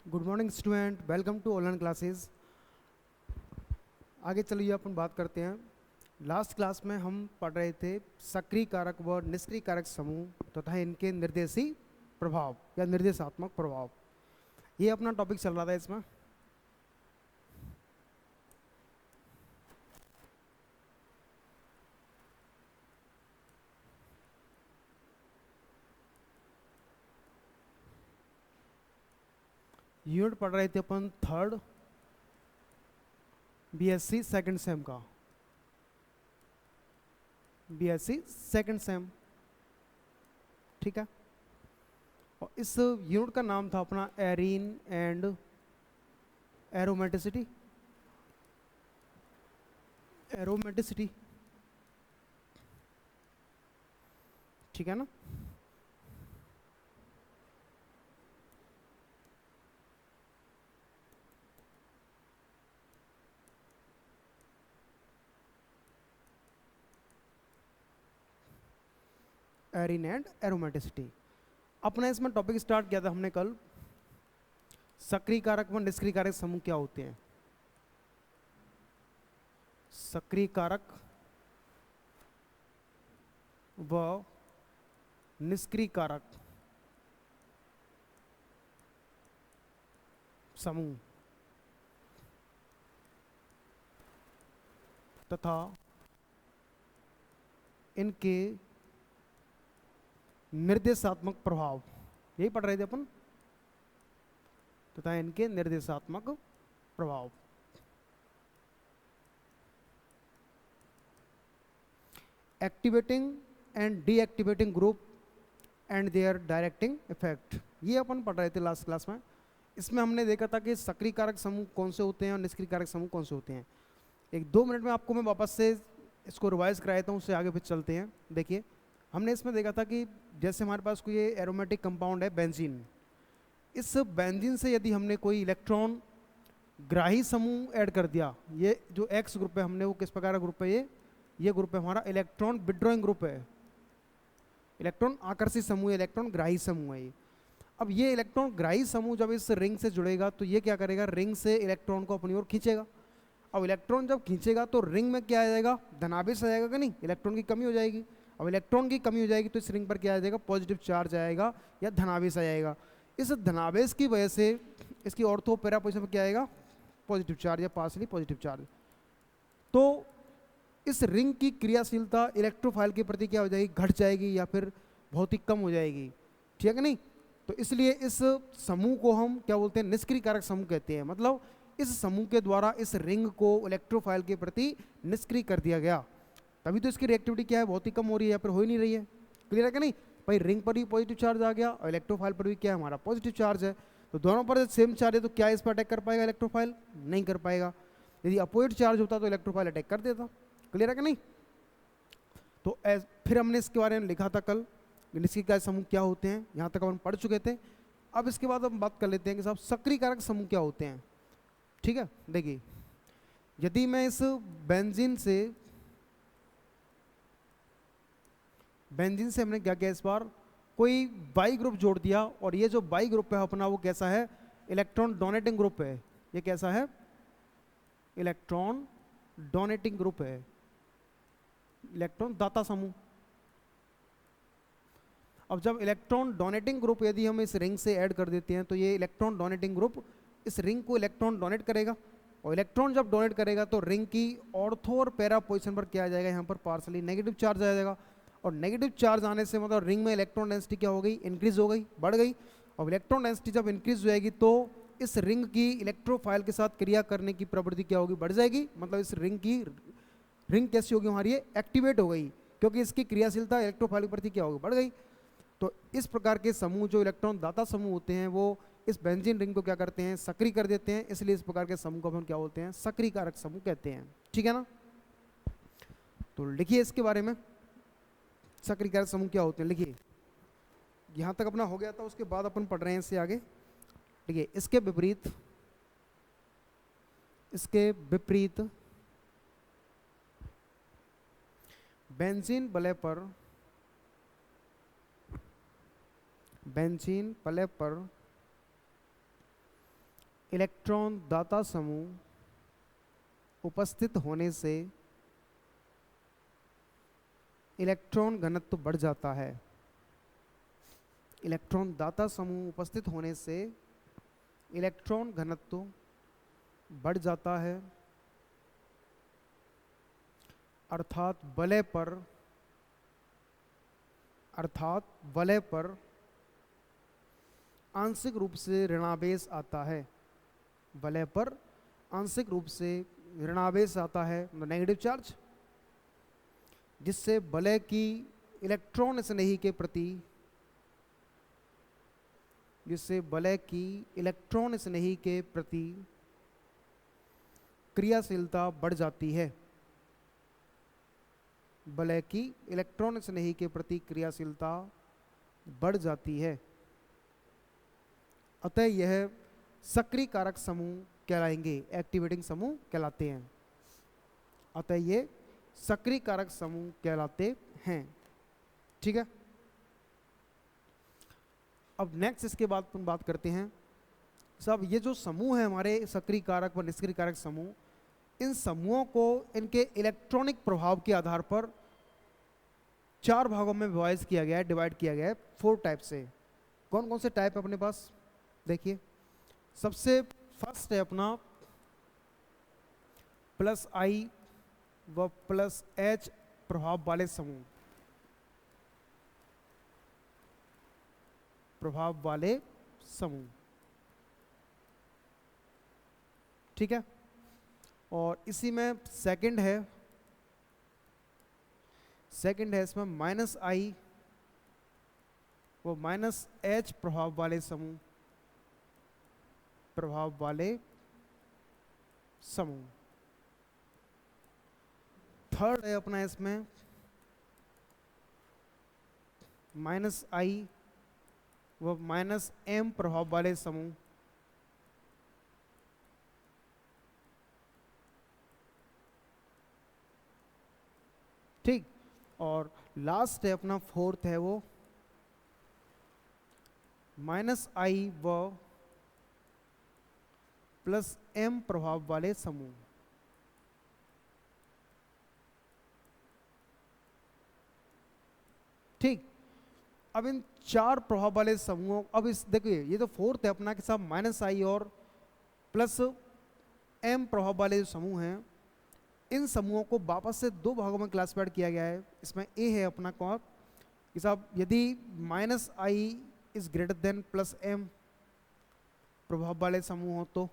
Good morning student, welcome to online classes. आगे चलिए अपन बात करते हैं। लास्ट क्लास में हम पढ़ रहे थे सक्रिय कारक व निष्क्रिय कारक समूह तथा इनके निर्देशी प्रभाव या निर्देशात्मक प्रभाव। ये अपना टॉपिक चल रहा था। इसमें यूनिट पढ़ रहे थे अपन थर्ड बीएससी सेकंड सेम का, बीएससी सेकंड सेम। ठीक है, और इस यूनिट का नाम था अपना एरीन एंड एरोमेटिसिटी। एरोमेटिसिटी, ठीक है ना। एरीन एंड एरोमेटिसिटी अपना इसमें टॉपिक स्टार्ट किया था हमने कल। सक्रिय कारक व निष्क्रिय कारक समूह क्या होते हैं? सक्रिय कारक व निष्क्रिय कारक समूह तथा इनके निर्देशात्मक प्रभाव, यही पढ़ रहे थे अपन। तथा इनके निर्देशात्मक प्रभाव। Activating and deactivating group and their directing effect, ये अपन पढ़ रहे थे लास्ट क्लास में। इसमें हमने देखा था कि सक्रिय कारक समूह कौन से होते हैं और निष्क्रिय कारक समूह कौन से होते हैं। एक 2 मिनट में आपको मैं वापस से इसको रिवाइज कराया था, उससे आगे फिर चलते हैं। देखिए, हमने इसमें देखा था कि जैसे हमारे पास कोई ये एरोमेटिक कंपाउंड है बेंजीन, इस बेंजीन से यदि हमने कोई इलेक्ट्रॉन ग्राही समूह ऐड कर दिया, ये जो एक्स ग्रुप है हमने वो किस प्रकार का ग्रुप है, ये ग्रुप है हमारा इलेक्ट्रॉन विड्रॉइंग ग्रुप है। इलेक्ट्रॉन आकर्षित समूह, इलेक्ट्रॉन ग्राही समूह है ये। अब ये इलेक्ट्रॉन ग्राही समूह जब इस रिंग से जुड़ेगा तो ये क्या करेगा, रिंग से इलेक्ट्रॉन को अपनी ओर खींचेगा। अब इलेक्ट्रॉन जब खींचेगा तो रिंग में क्या आ जाएगा, धनावेश आ जाएगा कि नहीं, इलेक्ट्रॉन की कमी हो जाएगी। अब इलेक्ट्रॉन की कमी हो जाएगी तो इस रिंग पर क्या आ जाएगा, पॉजिटिव चार्ज आएगा या धनावेश आ जाएगा। इस धनावेश की वजह से इसकी ऑर्थो पैरा पोजिशन पर क्या आएगा, पॉजिटिव चार्ज या पार्शली पॉजिटिव चार्ज। तो इस रिंग की क्रियाशीलता इलेक्ट्रोफाइल के प्रति क्या हो जाएगी, घट जाएगी या फिर बहुत ही कम हो जाएगी। ठीक है कि नहीं। तो इसलिए इस समूह को हम क्या बोलते हैं, निष्क्रिय कारक समूह कहते हैं। मतलब इस समूह के द्वारा इस रिंग को इलेक्ट्रोफाइल के प्रति निष्क्रिय कर दिया गया, तभी तो इसकी रिएक्टिविटी क्या है, बहुत ही कम हो रही है या फिर हो ही नहीं रही है। क्लियर है कि नहीं भाई, रिंग पर भी पॉजिटिव चार्ज आ गया और इलेक्ट्रोफाइल पर भी क्या है, हमारा पॉजिटिव चार्ज है। तो दोनों पर सेम चार्ज है तो क्या इस पर अटैक कर पाएगा इलेक्ट्रोफाइल, नहीं कर पाएगा। यदि अपोजिट चार्ज होता तो इलेक्ट्रोफाइल अटैक कर देता। क्लियर है कि नहीं। तो फिर हमने इसके बारे में लिखा था कल, निष्क्रिय कारक समूह क्या होते हैं, यहाँ तक हम पढ़ चुके थे। अब इसके बाद हम बात कर लेते हैं कि साहब सक्रिय कारक समूह क्या होते हैं। ठीक है, देखिए, यदि मैं इस बेंजीन से हमने क्या किया, इस बार कोई बाई ग्रुप जोड़ दिया, और ये जो बाई ग्रुप है अपना वो कैसा है, इलेक्ट्रॉन डोनेटिंग ग्रुप है। ये कैसा है, इलेक्ट्रॉन डोनेटिंग ग्रुप है, इलेक्ट्रॉन दाता समूह। अब जब इलेक्ट्रॉन डोनेटिंग ग्रुप यदि हम इस रिंग से ऐड कर देते हैं तो ये इलेक्ट्रॉन डोनेटिंग ग्रुप इस रिंग को इलेक्ट्रॉन डोनेट करेगा, और इलेक्ट्रॉन जब डोनेट करेगा तो रिंग की ऑर्थो और पैरा पोजिशन पर क्या आ जाएगा, यहाँ पर पार्सली नेगेटिव चार्ज आ जाएगा। और नेगेटिव चार्ज आने से मतलब रिंग में इलेक्ट्रॉन डेंसिटी क्या हो गई, इंक्रीज हो गई, बढ़ गई। और इलेक्ट्रॉन डेंसिटी जब इंक्रीज हो जाएगी तो इस रिंग की इलेक्ट्रोफाइल के साथ क्रिया करने की प्रवृत्ति क्या होगी, बढ़ जाएगी। मतलब इस रिंग कैसी होगी हमारी, एक्टिवेट हो गई, क्योंकि इसकी क्रियाशीलता इलेक्ट्रोफाइल के प्रति क्या होगी, बढ़ गई। तो इस प्रकार के समूह जो इलेक्ट्रॉन दाता समूह होते हैं वो इस बेंजीन रिंग को क्या करते हैं, सक्रिय कर देते हैं। इसलिए इस प्रकार के समूह को हम क्या बोलते हैं, सक्रिय कारक समूह कहते हैं। ठीक है ना। तो लिखिए इसके बारे में, सक्रिय कारक समूह क्या होते हैं, लिखिए। यहां तक अपना हो गया था, उसके बाद अपन पढ़ रहे हैं इससे आगे। देखिए, इसके विपरीत बेंजीन वलय पर इलेक्ट्रॉन दाता समूह उपस्थित होने से इलेक्ट्रॉन घनत्व बढ़ जाता है। इलेक्ट्रॉन दाता समूह उपस्थित होने से इलेक्ट्रॉन घनत्व बढ़ जाता है, अर्थात वलय पर आंशिक रूप से ऋणावेश आता है। वलय पर आंशिक रूप से ऋणावेश आता है, नेगेटिव चार्ज, जिससे वलय की इलेक्ट्रॉन स्नेही के प्रति क्रियाशीलता बढ़ जाती है। वलय की इलेक्ट्रॉन स्नेही के प्रति क्रियाशीलता बढ़ जाती है। अतः यह सक्रिय कारक समूह कहलाएंगे, एक्टिवेटिंग समूह कहलाते हैं। अतः ये सक्रिय कारक समूह कहलाते हैं। ठीक है, अब नेक्स्ट इसके बाद हम बात करते हैं सब ये जो समूह है हमारे सक्रिय कारक व निष्क्रिय कारक समूह, इन समूहों को इनके इलेक्ट्रॉनिक प्रभाव के आधार पर 4 भागों में विभाजित किया गया है, डिवाइड किया गया है 4 टाइप से। कौन कौन से टाइप है अपने पास देखिए। सबसे फर्स्ट है अपना प्लस आई व प्लस एच प्रभाव वाले समूह। ठीक है, और इसी में सेकंड है इसमें माइनस आई वो माइनस एच प्रभाव वाले समूह। थर्ड है अपना इसमें माइनस आई वो माइनस एम प्रभाव वाले समूह। ठीक, और लास्ट है अपना फोर्थ है वो माइनस आई व प्लस एम प्रभाव वाले समूह। ठीक, अब इन 4 प्रभाव वाले समूहों, अब इस देखिए ये तो फोर्थ है अपना के साथ माइनस आई और प्लस एम प्रभाव वाले जो समूह हैं, इन समूहों को वापस से 2 भागों में क्लासिफाइड किया गया है। इसमें ए है अपना कौन कि साहब यदि minus I is greater than plus M प्रभाव वाले समूह हो तो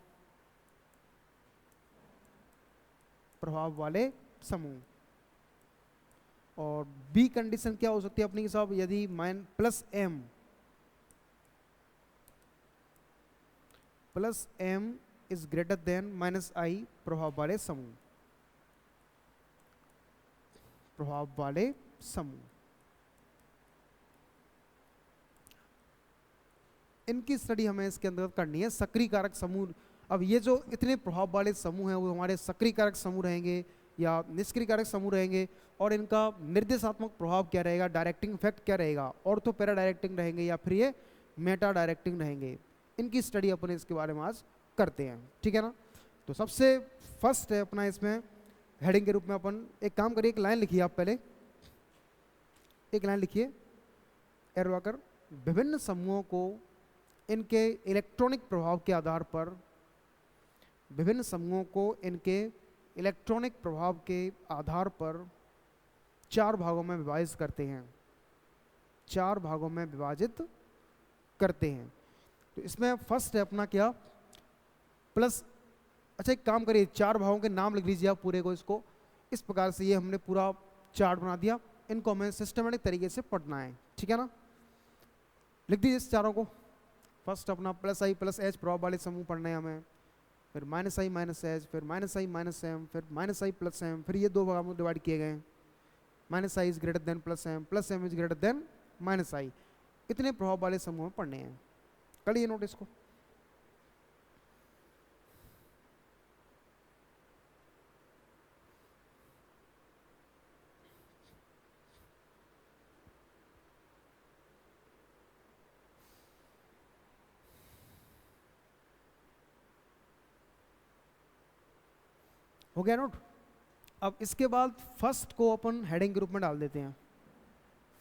प्रभाव वाले समूह। और बी कंडीशन क्या हो सकती है अपनी साहब, यदि plus M is greater than minus I प्रभाव वाले समूह। इनकी स्टडी हमें इसके अंदर करनी है। सक्रिय कारक समूह, अब ये जो इतने प्रभाव वाले समूह हैं वो हमारे सक्रिय कारक समूह रहेंगे या निष्क्रिय कारक समूह रहेंगे, और इनका निर्देशात्मक प्रभाव क्या रहेगा, डायरेक्टिंग इफेक्ट क्या रहेगा, ऑर्थो पैरा डायरेक्टिंग रहेंगे या फिर ये मेटा डायरेक्टिंग रहेंगे। इनकी स्टडी अपन इसके बारे में आज करते हैं। ठीक है ना, तो सबसे फर्स्ट है अपना इसमें हेडिंग के रूप में अपन एक काम करिए, एक लाइन लिखिए आप पहले, एक लाइन लिखिए एरो आकर, विभिन्न समूहों को इनके इलेक्ट्रॉनिक प्रभाव के आधार पर, विभिन्न समूहों को इनके इलेक्ट्रॉनिक प्रभाव के आधार पर 4 भागों में विभाजित करते हैं। 4 भागों में विभाजित करते हैं। तो इसमें फर्स्ट है अपना क्या प्लस, अच्छा एक काम करिए 4 भागों के नाम लिख लीजिए आप पूरे को। इसको इस प्रकार से ये हमने पूरा चार्ट बना दिया, इनको हमें सिस्टमेटिक तरीके से पढ़ना है। ठीक है ना, लिख दीजिए इस चारों को। फर्स्ट अपना प्लस आई प्लस एच प्रभाव वाले समूह पढ़ने हैं हमें, फिर माइनस आई माइनस एच, फिर माइनस आई माइनस एम, फिर माइनस आई प्लस एम, फिर ये 2 भागों में डिवाइड किए गए हैं। Minus I is greater than plus M is greater than minus I. इतने प्रभाव वाले समूह में पढ़ने हैं। कर लिए नोट इसको। हो गया नोट। अब इसके बाद फर्स्ट को अपन हेडिंग ग्रुप में डाल देते हैं।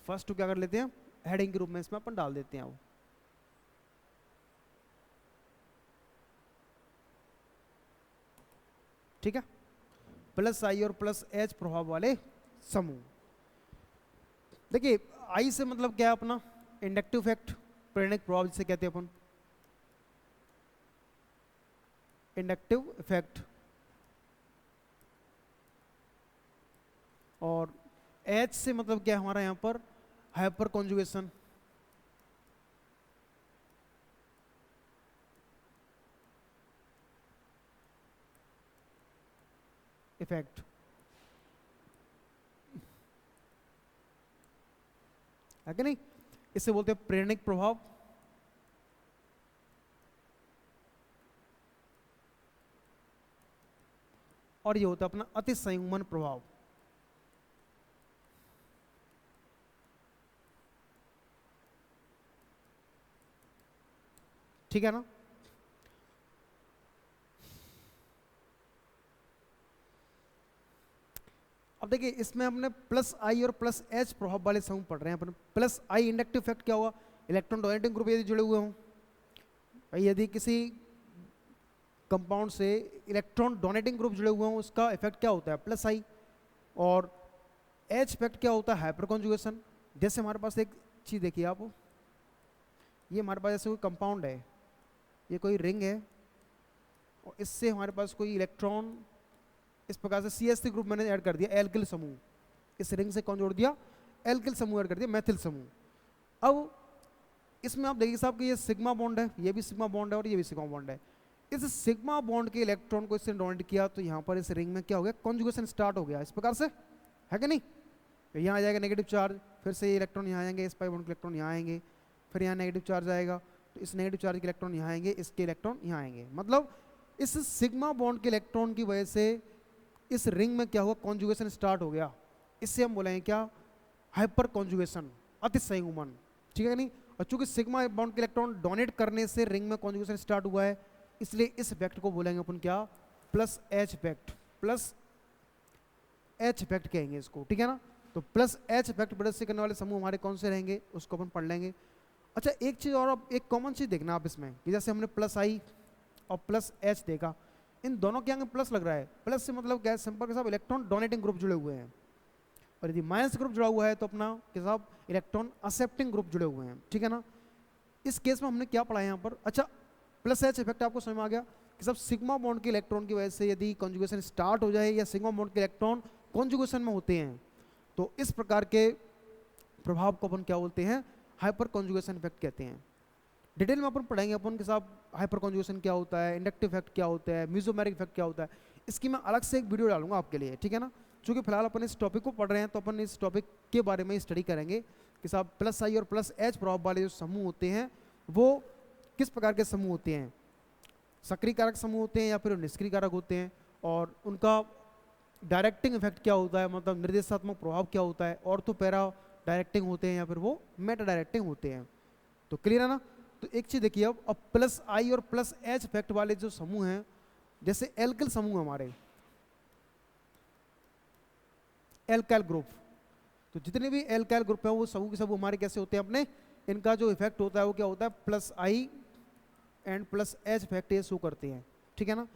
फर्स्ट को क्या कर लेते हैं, हेडिंग ग्रुप में इसमें अपन डाल देते हैं वो। ठीक है, प्लस आई और प्लस एच प्रभाव वाले समूह। देखिए आई से मतलब क्या है अपना, इंडक्टिव इफेक्ट, प्रेरक प्रभाव जिसे कहते हैं अपन, इंडक्टिव इफेक्ट। और एच से मतलब क्या है हमारा यहां पर, हाइपर कॉन्जुगेशन। इफेक्ट है कि नहीं, इसे बोलते हैं प्रेरणिक प्रभाव। और ये होता है अपना अति संयुग्मन प्रभाव। ठीक है ना। अब देखिए इसमें हमने प्लस आई और प्लस एच प्रभाव वाले समूह पढ़ रहे हैं अपन। प्लस आई इंडक्टिव इफेक्ट क्या हुआ, इलेक्ट्रॉन डोनेटिंग ग्रुप यदि जुड़े हुए हों, यदि किसी कंपाउंड से इलेक्ट्रॉन डोनेटिंग ग्रुप जुड़े हुए हों, उसका इफेक्ट क्या होता है, प्लस आई। और एच इफेक्ट क्या होता है, हाइपर कॉन्जुगेशन। जैसे हमारे पास एक चीज़ देखिए आप, ये हमारे पास जैसे कोई कंपाउंड है, ये कोई रिंग है, और इससे हमारे पास कोई इलेक्ट्रॉन इस प्रकार से CH3 ग्रुप मैंने ऐड कर दिया, एल्किल समूह। इस रिंग से कौन जोड़ दिया, एल्किल समूह ऐड कर दिया, मैथिल समूह। अब इसमें आप देखिए साहब कि ये सिग्मा बॉन्ड है, ये भी सिग्मा बॉन्ड है और ये भी सिग्मा बॉन्ड है। इस सिग्मा बॉन्ड के इलेक्ट्रॉन को इससे डोनेट किया तो यहाँ पर इस रिंग में क्या हो गया, कॉन्जुगेशन स्टार्ट हो गया इस प्रकार से, है कि नहीं। तो यहाँ आ जाएगा नेगेटिव चार्ज, फिर से ये इलेक्ट्रॉन यहाँ आएंगे, इस पाई बॉन्ड के इलेक्ट्रॉन यहाँ आएंगे, फिर यहाँ नेगेटिव चार्ज आएगा, तो इस नेगेटिव चार्ज के इलेक्ट्रॉन यहाँ आएंगे, इसके इलेक्ट्रॉन यहाँ आएंगे। मतलब इस सिग्मा बॉन्ड के इलेक्ट्रॉन की वजह से इस रिंग में क्या हुआ, कॉन्जुगेशन स्टार्ट हो गया। इससे हम बोलेंगे क्या, हाइपर कॉन्जुगेशन, अति संयुग्मन। ठीक है नहीं। और चूंकि सिग्मा बॉन्ड के इलेक्ट्रॉन डोनेट करने से रिंग में कॉन्जुगेशन स्टार्ट हुआ है, इसलिए इस इफेक्ट को बोलेंगे अपन क्या, plus H effect, plus H effect कहेंगे इसको। ठीक है ना। तो प्लस एच इफेक्ट ब्रदर से करने वाले समूह हमारे कौन से रहेंगे, उसको अपन पढ़ लेंगे। अच्छा एक चीज़ और, अब एक कॉमन चीज़ देखना आप इसमें, कि जैसे हमने प्लस आई और प्लस एच देखा, इन दोनों के आगे प्लस लग रहा है। प्लस से मतलब क्या है, सिंपल के साथ इलेक्ट्रॉन डोनेटिंग ग्रुप जुड़े हुए हैं, और यदि माइनस ग्रुप जुड़ा हुआ है तो अपना के साथ इलेक्ट्रॉन एक्सेप्टिंग ग्रुप जुड़े हुए हैं। ठीक है ना। इस केस में हमने क्या पढ़ा है यहाँ पर, अच्छा प्लस एच इफेक्ट आपको समझ में आ गया कि सब सिग्मा बॉन्ड के इलेक्ट्रॉन की वजह से यदि कॉन्जुगेशन स्टार्ट हो जाए या सिग्मा बॉन्ड के इलेक्ट्रॉन कॉन्जुगेशन में होते हैं, तो इस प्रकार के प्रभाव को अपन क्या बोलते हैं, हाइपर कॉन्जुगेशन इफेक्ट कहते हैं। डिटेल में अपन पढ़ेंगे अपन के साथ हाइपर कॉन्जुगेशन क्या होता है, इंडक्टिव इफेक्ट क्या होता है, मेसोमेरिक इफेक्ट क्या होता है। इसकी मैं अलग से एक वीडियो डालूंगा आपके लिए। ठीक है ना। चूँकि फिलहाल अपन इस टॉपिक को पढ़ रहे हैं तो अपन इस टॉपिक के बारे में स्टडी करेंगे कि साहब प्लस आई और प्लस एच प्रभाव वाले जो समूह होते हैं वो किस प्रकार के समूह होते हैं, सक्रिय कारक समूह होते हैं या फिर निष्क्रिय कारक होते हैं, और उनका डायरेक्टिंग इफेक्ट क्या होता है, मतलब निर्देशात्मक प्रभाव क्या होता है, ऑर्थो पैरा डायरेक्टिंग होते हैं या फिर वो मेटा डायरेक्टिंग होते हैं। तो क्लियर है ना। तो एक चीज़ देखिए, अब प्लस आई और प्लस एच इफेक्ट वाले जो समूह हैं, जैसे एल्किल समूह हमारे, एल्काइल ग्रुप, तो जितने भी एल्काइल ग्रुप हैं वो समूह के सब हमारे कैसे होते हैं अपने, इनका जो इफेक्ट होता है वो क्या होता है, plus I and plus H effect ये शो करते हैं। ठीक है ना।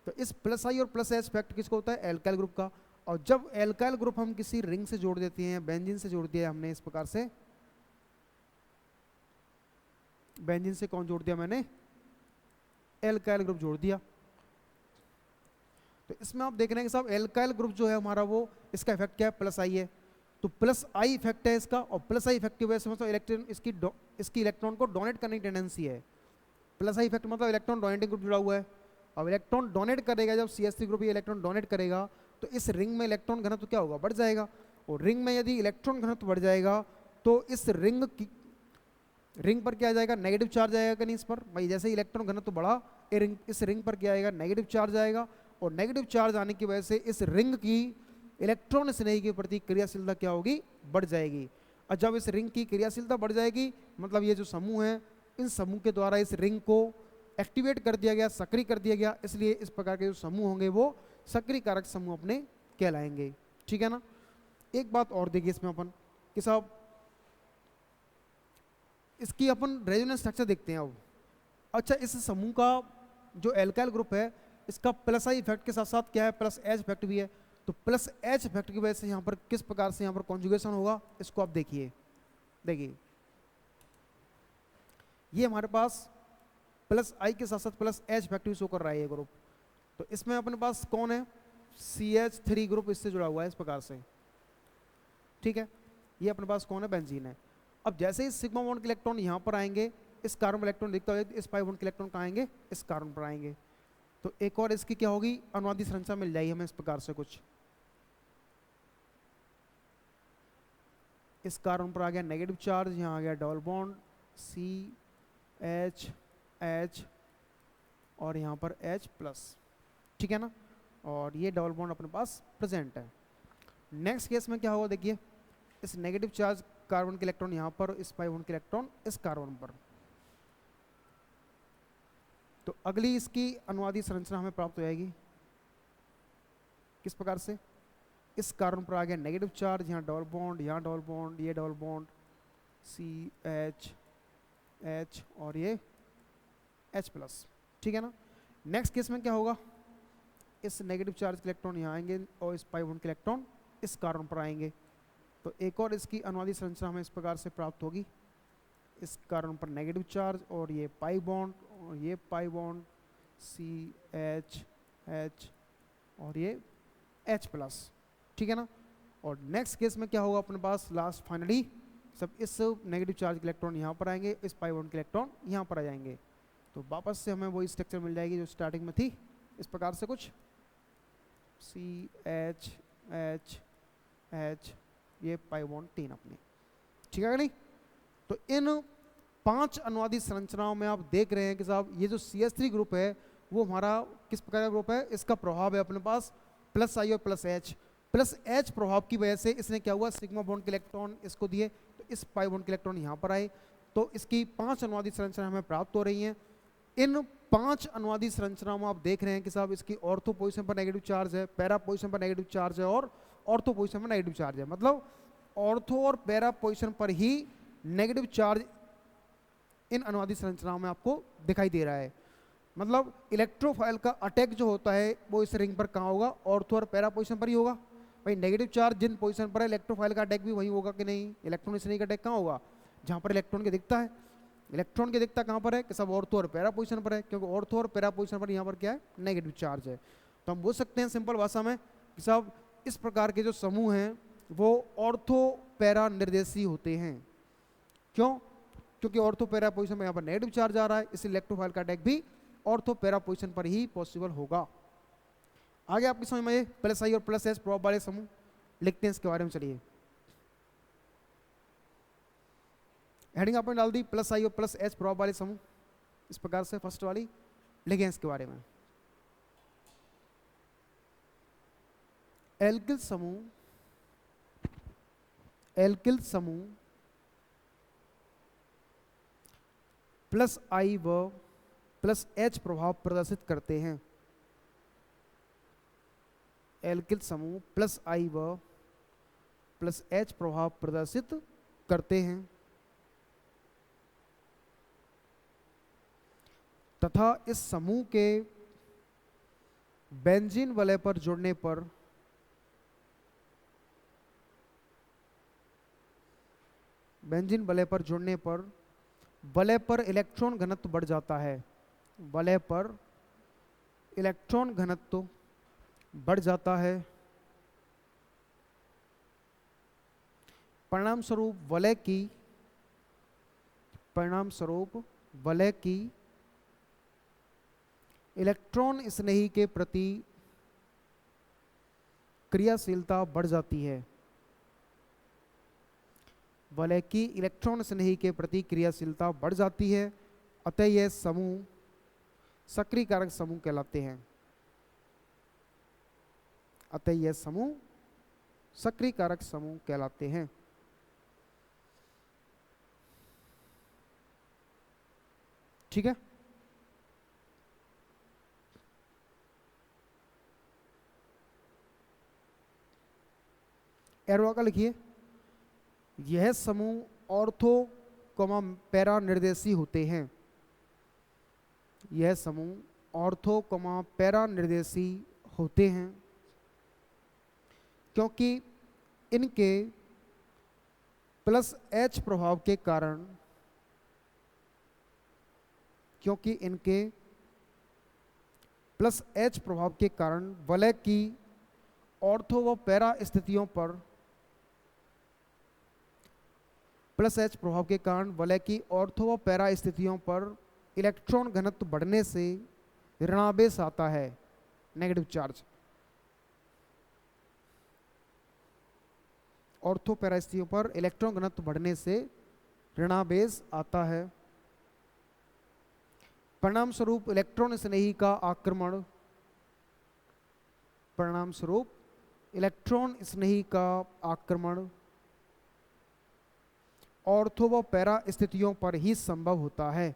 तो इस प्लस आई और प्लस एच इफेक्ट किसको होता है, एल्काइल ग्रुप का। और जब एल्काइल ग्रुप हम किसी रिंग से जोड़ देते हैं, बेंजीन से जोड़ दिया हमने इस प्रकार से, बेंजीन से कौन जोड़ दिया मैंने, एल्काइल ग्रुप जोड़ दिया। तो इसमें आप देख रहे हैं कि साहब एल्काइल ग्रुप जो है हमारा वो, इसका इफेक्ट क्या है, प्लस आई है। तो प्लस आई इफेक्ट है इसका, और प्लस आई इफेक्ट की वजह से मतलब इलेक्ट्रॉन इसकी इलेक्ट्रॉन को डोनेट करने की टेंडेंसी है। प्लस आई इफेक्ट मतलब इलेक्ट्रॉन डोनेटिंग ग्रुप जुड़ा हुआ है। अब इलेक्ट्रॉन डोनेट करेगा, जब CH3 ग्रुप ये इलेक्ट्रॉन डोनेट करेगा तो इस रिंग में इलेक्ट्रॉन घनत्व क्या होगा, बढ़ जाएगा। और रिंग में यदि इलेक्ट्रॉन घनत्व बढ़ जाएगा तो इस रिंग पर क्या आ जाएगा, नेगेटिव चार्ज आएगा कि नहीं इस पर, भाई जैसे इलेक्ट्रॉन घनत्व बढ़ा इस रिंग पर क्या आएगा, नेगेटिव चार्ज आएगा। और नेगेटिव चार्ज आने की वजह से इस रिंग की इलेक्ट्रॉन स्नेही के प्रति क्रियाशीलता क्या होगी, बढ़ जाएगी। और जब इस रिंग की क्रियाशीलता बढ़ जाएगी, मतलब ये जो समूह है, इन समूह के द्वारा इस रिंग को एक्टिवेट कर दिया गया, सक्रिय कर दिया गया, इसलिए इस प्रकार के जो समूह होंगे वो सक्रिय कारक समूह अपने कहलाएंगे। ठीक है ना। एक बात और देखिए इसमें अपन कि साहब इसकी अपन रेजोनेंस स्ट्रक्चर देखते हैं अब। अच्छा, इस समूह का जो एल्काइल ग्रुप है इसका प्लस आई इफेक्ट के साथ साथ क्या है, प्लस एच इफेक्ट भी है। तो प्लस एच इफेक्ट की वजह से यहाँ पर किस प्रकार से यहाँ पर कॉन्जुगेशन होगा इसको आप देखिए। देखिए ये हमारे पास प्लस आई के साथ साथ प्लस एच इफेक्ट भी शो कर रहा है ये ग्रुप। तो इसमें अपने पास कौन है, CH3 ग्रुप इससे जुड़ा हुआ है इस प्रकार से। ठीक है, ये अपने पास कौन है, बेंजीन है। अब जैसे ही सिग्मा बॉन्ड के इलेक्ट्रॉन यहाँ पर आएंगे, इस कार्बन इलेक्ट्रॉन दिखता है, इस पाई बॉन्ड के इलेक्ट्रॉन कहाँ आएंगे, इस कार्बन पर आएंगे। तो एक और इसकी क्या होगी, अनुवादी संरचना मिल जाएगी हमें इस प्रकार से कुछ। इस कार्बन पर आ गया नेगेटिव चार्ज, यहाँ आ गया डबल बॉन्ड CH और यहाँ पर H+। ठीक है ना। और ये डबल बॉन्ड अपने पास प्रेजेंट है। नेक्स्ट केस में क्या होगा देखिए, इस नेगेटिव चार्ज कार्बन के इलेक्ट्रॉन यहाँ पर, इस पाई बॉन्ड के इलेक्ट्रॉन इस कार्बन पर। तो अगली इसकी अनुवादी संरचना हमें प्राप्त हो जाएगी किस प्रकार से, इस कार्बन पर आ गया नेगेटिव चार्ज, यहाँ डबल बॉन्ड, यहाँ डबल बॉन्ड, ये डबल बॉन्ड CH और ये H+। ठीक है ना। नेक्स्ट केस में क्या होगा, इस नेगेटिव चार्ज के इलेक्ट्रॉन यहाँ आएंगे और इस पाई बॉन्ड के इलेक्ट्रॉन इस कार्बन पर आएंगे। तो एक और इसकी अनुवादी संरचना हमें इस प्रकार से प्राप्त होगी, इस कार्बन पर नेगेटिव चार्ज और ये पाई बॉन्ड और ये पाई बॉन्ड CH और ये H+। ठीक है ना। और नेक्स्ट केस में क्या होगा अपने पास, लास्ट फाइनली सब इस नेगेटिव चार्ज के इलेक्ट्रॉन यहाँ पर आएंगे, इस पाई बॉन्ड के इलेक्ट्रॉन यहाँ पर आ जाएंगे। तो वापस से हमें वही स्ट्रक्चर मिल जाएगी जो स्टार्टिंग में थी, इस प्रकार से कुछ CH ये पाई बॉन्ड 3 अपने। ठीक है नहीं। तो इन 5 अनुवादी संरचनाओं में आप देख रहे हैं कि साहब ये जो CH3 ग्रुप है वो हमारा किस प्रकार का ग्रुप है, इसका प्रभाव है अपने पास प्लस आई और प्लस एच। प्लस एच प्रभाव की वजह से इसने क्या हुआ, सिग्मा बॉन्ड के इलेक्ट्रॉन इसको दिए, तो इस पाई बॉन्ड के इलेक्ट्रॉन यहाँ पर आए। तो इसकी 5 अनुवादी संरचना हमें प्राप्त हो रही हैं। इन 5 अनुवादी संरचनाओं में आप देख रहे हैं कि साहब इसकी ऑर्थो पोजीशन पर नेगेटिव चार्ज है, पैरा पोजीशन पर नेगेटिव चार्ज है और ऑर्थो पोजीशन पर नेगेटिव चार्ज है। मतलब ऑर्थो और पैरा पोजीशन पर ही नेगेटिव चार्ज इन अनुवादी संरचनाओं में आपको दिखाई दे रहा है। मतलब इलेक्ट्रोफाइल का अटैक जो होता है वो इस रिंग पर कहाँ होगा, ऑर्थो और पैरा पोजीशन पर ही होगा। भाई नेगेटिव चार्ज जिन पोजीशन पर है, इलेक्ट्रोफाइल का अटैक भी वही होगा कि नहीं, इलेक्ट्रॉन स्नेही का अटैक कहाँ होगा, जहाँ पर इलेक्ट्रॉन के दिखता है। इलेक्ट्रॉन के दिखता कहाँ पर है कि सब ऑर्थो और पैरा पोजीशन पर है, क्योंकि ऑर्थो और पैरा पोजीशन पर यहाँ पर क्या है, नेगेटिव चार्ज है। तो हम बोल सकते हैं सिंपल भाषा में कि साहब इस प्रकार के जो समूह हैं वो ऑर्थो पैरा निर्देशी होते हैं। क्यों, क्योंकि ऑर्थो पैरा पोजीशन में यहाँ पर नेगेटिव चार्ज आ रहा है, इसलिए इलेक्ट्रोफाइल का अटैक भी ऑर्थो पैरा पोजीशन पर ही पॉसिबल होगा। आगे आपकी समझ में प्लस आई और प्लस एच प्रभाव वाले समूह लिखते हैं, इसके बारे में चलिए। हेडिंग आपने डाल दी प्लस आई और प्लस एच प्रभाव वाले समूह, इस प्रकार से फर्स्ट वाली लिखें इसके बारे में। एल्किल समूह प्लस आई व प्लस एच प्रभाव प्रदर्शित करते हैं। एल्किल समूह प्लस आई व प्लस एच प्रभाव प्रदर्शित करते हैं तथा इस समूह के बेंजीन वलय पर जुड़ने पर वलय पर इलेक्ट्रॉन घनत्व बढ़ जाता है। वलय पर इलेक्ट्रॉन घनत्व बढ़ जाता है। परिणाम स्वरूप वलय की इलेक्ट्रॉन स्नेही के प्रति क्रियाशीलता बढ़ जाती है। वलय की इलेक्ट्रॉन स्नेही के प्रति क्रियाशीलता बढ़ जाती है, अतः यह समूह सक्रिय कारक समूह कहलाते हैं। अतः यह समूह सक्रिय कारक समूह कहलाते हैं। ठीक है। एरो का लिखिए, यह समूह ऑर्थो कॉमा पैरा निर्देशी होते हैं। यह समूह ऑर्थो कॉमा पैरा निर्देशी होते हैं क्योंकि इनके प्लस एच प्रभाव के कारण, क्योंकि इनके प्लस एच प्रभाव के कारण वलय की ऑर्थो व पैरा स्थितियों पर, प्लस एच प्रभाव के कारण वलय की ऑर्थो व पैरा स्थितियों पर इलेक्ट्रॉन घनत्व बढ़ने से ऋणावेश आता है, नेगेटिव चार्ज। ऑर्थो पैरा स्थितियों पर इलेक्ट्रॉन घनत्व बढ़ने से ऋणावेश आता है। परिणाम स्वरूप इलेक्ट्रॉन स्नेही का आक्रमण, परिणाम स्वरूप इलेक्ट्रॉन स्नेही का आक्रमण ऑर्थो व पैरा स्थितियों पर ही संभव होता है।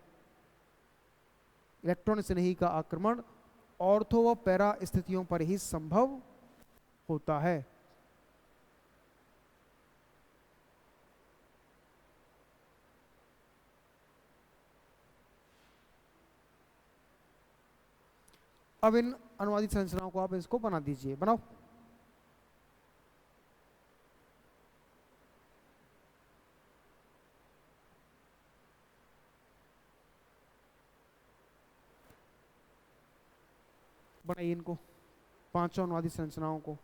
इलेक्ट्रॉन स्नेही का आक्रमण ऑर्थो व पैरा स्थितियों पर ही संभव होता है। अब इन अनुवादित संरचनाओं को आप इसको बना दीजिए, बनाओ। बनाइए इनको, पांचों अनुवादित संरचनाओं को।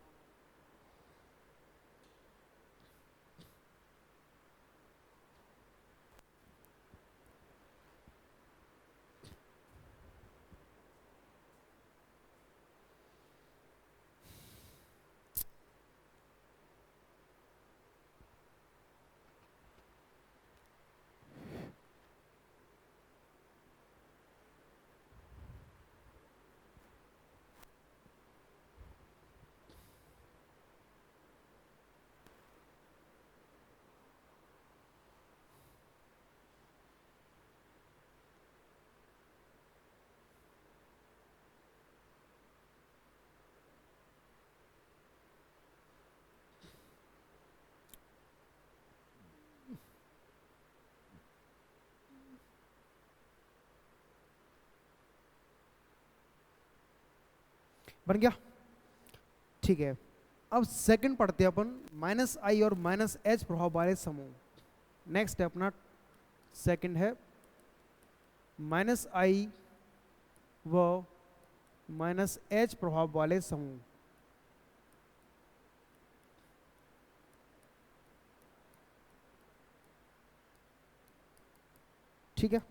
बन गया, ठीक है। अब सेकंड पढ़ते हैं अपन, माइनस आई और माइनस एच प्रभाव वाले समूह। नेक्स्ट है अपना सेकंड है माइनस आई व माइनस एच प्रभाव वाले समूह। ठीक है,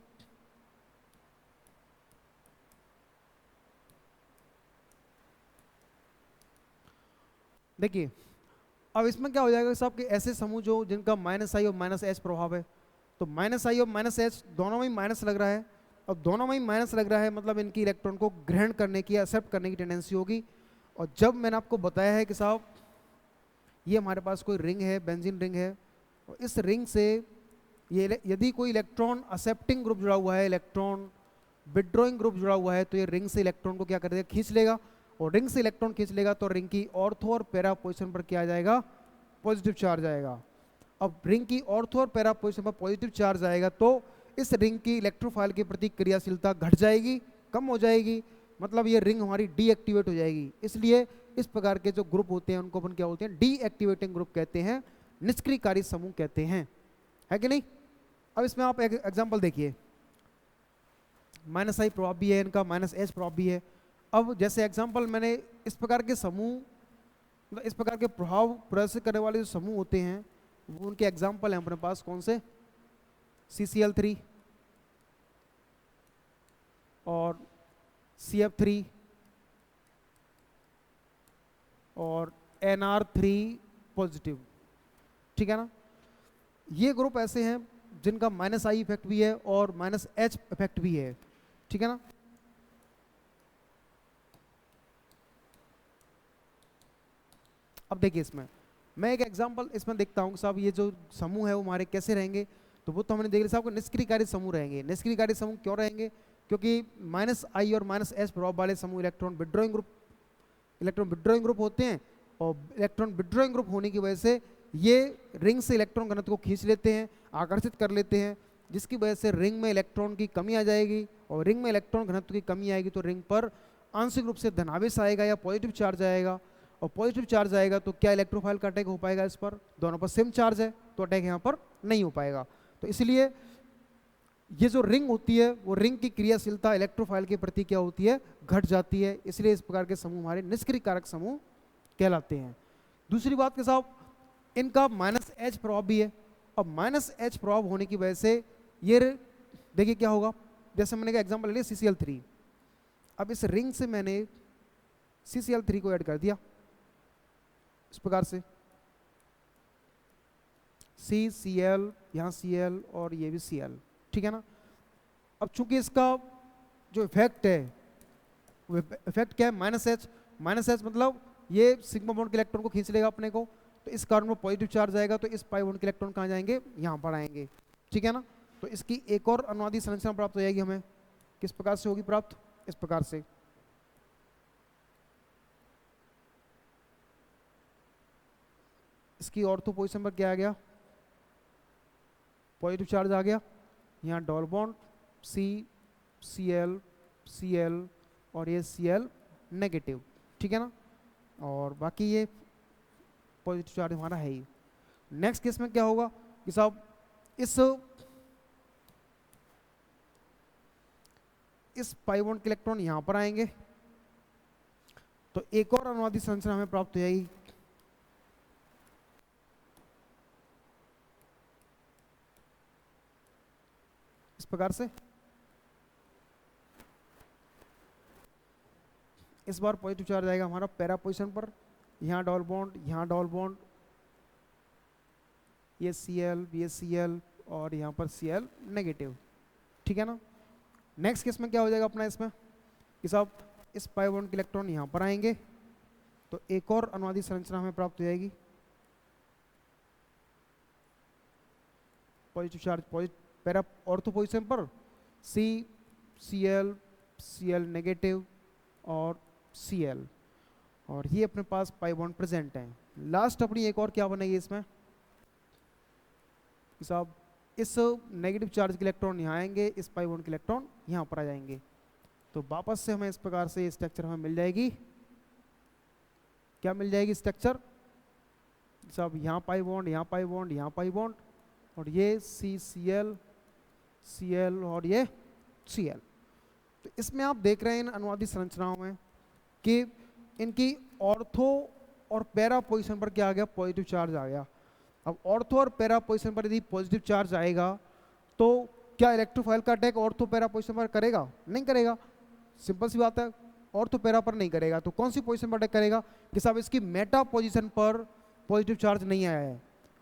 देखिए अब इसमें क्या हो जाएगा साहब कि ऐसे समूह जो जिनका माइनस आई और माइनस एच प्रभाव है, तो माइनस आई और माइनस एच दोनों में ही माइनस लग रहा है। अब दोनों में ही माइनस लग रहा है मतलब इनकी इलेक्ट्रॉन को ग्रहण करने की, एक्सेप्ट करने की टेंडेंसी होगी। और जब मैंने आपको बताया है कि साहब ये हमारे पास कोई रिंग है, बेंजीन रिंग है, और इस रिंग से ये यदि कोई इलेक्ट्रॉन एक्सेप्टिंग ग्रुप जुड़ा हुआ है, इलेक्ट्रॉन विड्रॉइंग ग्रुप जुड़ा हुआ है, तो ये रिंग से इलेक्ट्रॉन को क्या कर देगा, खींच लेगा। और रिंग से इलेक्ट्रॉन खींच लेगा तो रिंग की ऑर्थो और पैरा पोजीशन पर क्या आ जाएगा, पॉजिटिव चार्ज आएगा। अब रिंग की ऑर्थो और पैरा पोजीशन पर पॉजिटिव चार्ज आएगा तो इस रिंग की इलेक्ट्रोफाइल के प्रति क्रियाशीलता घट जाएगी, कम हो जाएगी, मतलब ये रिंग हमारी डीएक्टिवेट हो जाएगी। इसलिए इस प्रकार के जो ग्रुप होते हैं उनको अपन क्या बोलते हैं, डीएक्टिवेटिंग ग्रुप कहते हैं, निष्क्रियकारी समूह कहते हैं, है कि नहीं। अब इसमें आप एक एग्जाम्पल देखिए, माइनस आई प्रभाव भी है इनका, माइनस एच प्रभाव भी है। अब जैसे एग्जाम्पल मैंने इस प्रकार के समूह, इस प्रकार के प्रभाव प्रदर्शित करने वाले जो समूह होते हैं वो उनके एग्जाम्पल हैं अपने पास, कौन से, CCl3 और CF3 और NR3 पॉजिटिव, ठीक है ना। ये ग्रुप ऐसे हैं जिनका माइनस आई इफेक्ट भी है और माइनस एच इफेक्ट भी है, ठीक है ना। अब देखिए इसमें मैं एक एग्जांपल इसमें देखता हूँ साहब, ये जो समूह है वो हमारे कैसे रहेंगे, तो वो तो हमने देख लिया साहब, निष्क्रियकारी समूह रहेंगे। निष्क्रियकारी समूह क्यों रहेंगे, क्योंकि माइनस आई और माइनस एच प्रभाव वाले समूह इलेक्ट्रॉन विड्रॉइंग ग्रुप होते हैं, और इलेक्ट्रॉन विड्रॉइंग ग्रुप होने की वजह से ये रिंग से इलेक्ट्रॉन घनत्व को खींच लेते हैं, आकर्षित कर लेते हैं, जिसकी वजह से रिंग में इलेक्ट्रॉन की कमी आ जाएगी, और रिंग में इलेक्ट्रॉन घनत्व की कमी आएगी तो रिंग पर आंशिक रूप से धनावेश आएगा या पॉजिटिव चार्ज आएगा, और पॉजिटिव चार्ज आएगा तो क्या इलेक्ट्रोफाइल का अटैक हो पाएगा इस पर? दोनों पर सेम चार्ज है तो अटैक यहाँ पर नहीं हो पाएगा। तो इसलिए ये जो रिंग होती है वो रिंग की क्रियाशीलता इलेक्ट्रोफाइल के प्रति क्या होती है? घट जाती है, इसलिए इस प्रकार के समूह हमारे निष्क्रिय कारक समूह कहलाते हैं। दूसरी बात के साथ इनका -H प्रभाव भी है, और -H प्रभाव होने की वजह से ये देखिए क्या होगा, जैसे मैंने का एग्जाम्पल लिया CCl3, अब इस रिंग से मैंने CCl3 को ऐड कर दिया इस प्रकार से, CCl, यहाँ Cl और ये भी Cl, ठीक है ना। अब चूंकि इसका जो इफेक्ट है वो इफेक्ट क्या है? -H मतलब ये सिग्मा बॉन्ड के इलेक्ट्रॉन को खींच लेगा अपने को, तो इस कारण वो पॉजिटिव चार्ज आएगा, तो इस पाई बॉन्ड के इलेक्ट्रॉन कहाँ जाएंगे? यहाँ पर आएंगे, ठीक है ना। तो इसकी एक और अनुवादी संरचना प्राप्त हो जाएगी हमें, किस प्रकार से होगी प्राप्त? इस प्रकार से, इसकी ऑर्थो पोजीशन पर क्या आ गया? पॉजिटिव चार्ज आ गया, यहाँ डबल बॉन्ड CCl Cl और ये Cl नेगेटिव, ठीक है ना, और बाकी ये पॉजिटिव चार्ज हमारा है ही। नेक्स्ट केस में क्या होगा कि साहब इस पाई बॉन्ड के इलेक्ट्रॉन यहां पर आएंगे, तो एक और अनुवादी संरचना हमें प्राप्त हो जाएगी, इस प्रकार से। इस बार पॉजिटिव चार्ज आएगा हमारा पैरा पोजीशन पर, यहाँ डबल बॉन्ड, यहाँ डबल बॉन्ड, ये Cl, ये Cl और यहाँ पर Cl नेगेटिव, ठीक है ना। नेक्स्ट केस में क्या हो जाएगा अपना इसमें कि साहब इस पाई बॉन्ड के इलेक्ट्रॉन यहाँ पर आएंगे, तो एक और अनुवादी संरचना हमें प्राप्त हो जाएगी, positive charge para ortho position पर CCl Cl नेगेटिव और Cl, और ये अपने पास पाई बॉन्ड प्रेजेंट है। लास्ट अपनी एक और क्या बनेगी इसमें साहब, इस नेगेटिव चार्ज के इलेक्ट्रॉन यहाँ आएंगे, इस पाई बॉन्ड के इलेक्ट्रॉन यहाँ पर आ जाएंगे, तो वापस से हमें इस प्रकार से स्ट्रक्चर हमें मिल जाएगी। क्या मिल जाएगी स्ट्रक्चर साहब? यहाँ पाई बॉन्ड, यहाँ पाई बॉन्ड, यहाँ पाई बॉन्ड, और ये CCl Cl और ये Cl। तो इसमें आप देख रहे हैं इन अनुवादी संरचनाओं में कि इनकी ऑर्थो और पैरा पोजीशन पर क्या आ गया? पॉजिटिव चार्ज आ गया। अब ऑर्थो और पैरा पोजीशन पर यदि पॉजिटिव चार्ज आएगा तो क्या इलेक्ट्रोफाइल का अटैक ऑर्थो पैरा पोजीशन पर करेगा? नहीं करेगा, सिंपल सी बात है, ऑर्थो पैरा पर नहीं करेगा। तो कौन सी पोजीशन पर अटैक करेगा कि साहब इसकी मेटा पोजीशन पर पॉजिटिव चार्ज नहीं आया है,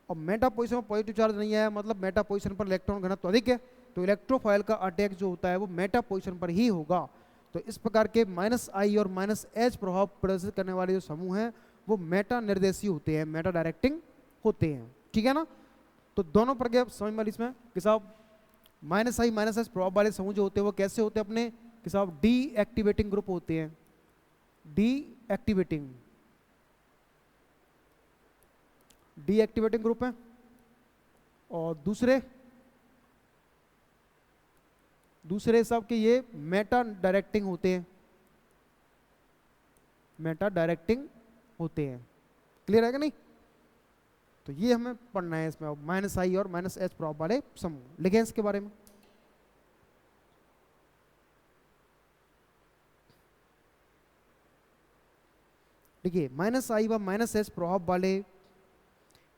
और मेटा पोजीशन पर पॉजिटिव चार्ज नहीं आया मतलब मेटा पोजीशन पर इलेक्ट्रॉन घनत्व अधिक है, तो इलेक्ट्रोफाइल का अटैक जो होता है वो मेटा पोजीशन पर ही होगा। तो इस प्रकार के -I और -H प्रभाव प्रदर्शित करने वाले जो समूह हैं वो मेटा निर्देशी होते हैं, मेटा डायरेक्टिंग होते हैं, ठीक है ना। तो दोनों प्रकार समझ में इसमें कि साहब -I -H प्रभाव वाले समूह जो होते हैं वो कैसे होते हैं अपने कि साहब डी एक्टिवेटिंग ग्रुप होते हैं, डी एक्टिवेटिंग ग्रुप है। और दूसरे सब के ये मेटा डायरेक्टिंग होते हैं, मेटा डायरेक्टिंग होते हैं। क्लियर है कि नहीं? तो ये हमें पढ़ना है इसमें, -I और -H प्रभाव वाले समूह लिखें इसके बारे में। देखिए -I व -H प्रभाव वाले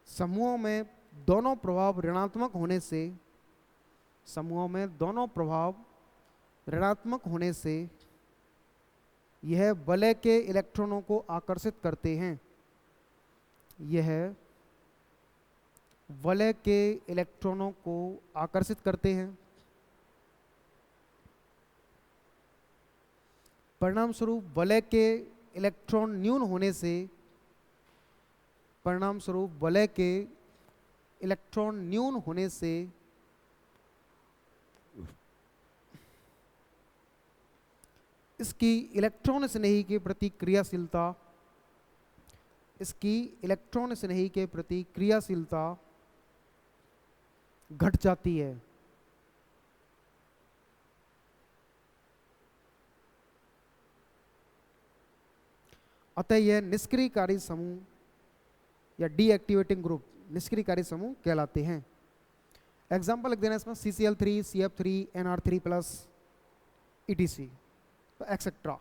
समूहों में दोनों प्रभाव ऋणात्मक होने से, समूहों में दोनों प्रभाव ऋणात्मक होने से यह वलय के इलेक्ट्रॉनों को आकर्षित करते हैं, यह वलय के इलेक्ट्रॉनों को आकर्षित करते हैं। परिणाम स्वरूप वलय के इलेक्ट्रॉन न्यून होने से, परिणाम स्वरूप वलय के इलेक्ट्रॉन न्यून होने से इसकी इलेक्ट्रॉन स्नेही के प्रति क्रियाशीलता इसकी इलेक्ट्रॉन स्नेही के प्रति क्रियाशीलता घट जाती है। अतः यह निष्क्रियकारी समूह या डीएक्टिवेटिंग ग्रुप निष्क्रियकारी समूह कहलाते हैं। एग्जाम्पल लिख देना इसमें CCl3, CF3, NR3 plus ETC etcetera.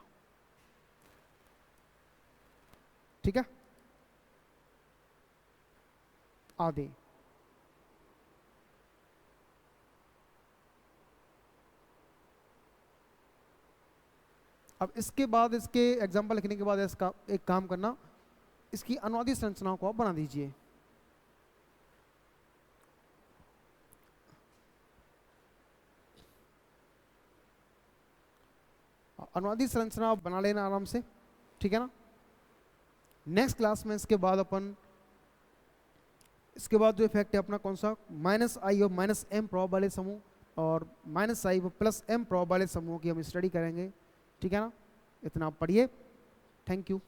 ठीक है, आदि। अब इसके बाद इसके एग्जाम्पल लिखने के बाद इसका एक काम करना, इसकी अनुवादी संरचनाओं को आप बना दीजिए। अनुवादी संरचना आप बना लेना आराम से, ठीक है ना। नेक्स्ट क्लास में इसके बाद अपन इसके बाद जो इफेक्ट है अपना कौन सा, -I और -M प्रॉब वाले समूह और -I और +M प्रॉब वाले समूहों की हम स्टडी करेंगे, ठीक है ना। इतना आप पढ़िए। Thank you.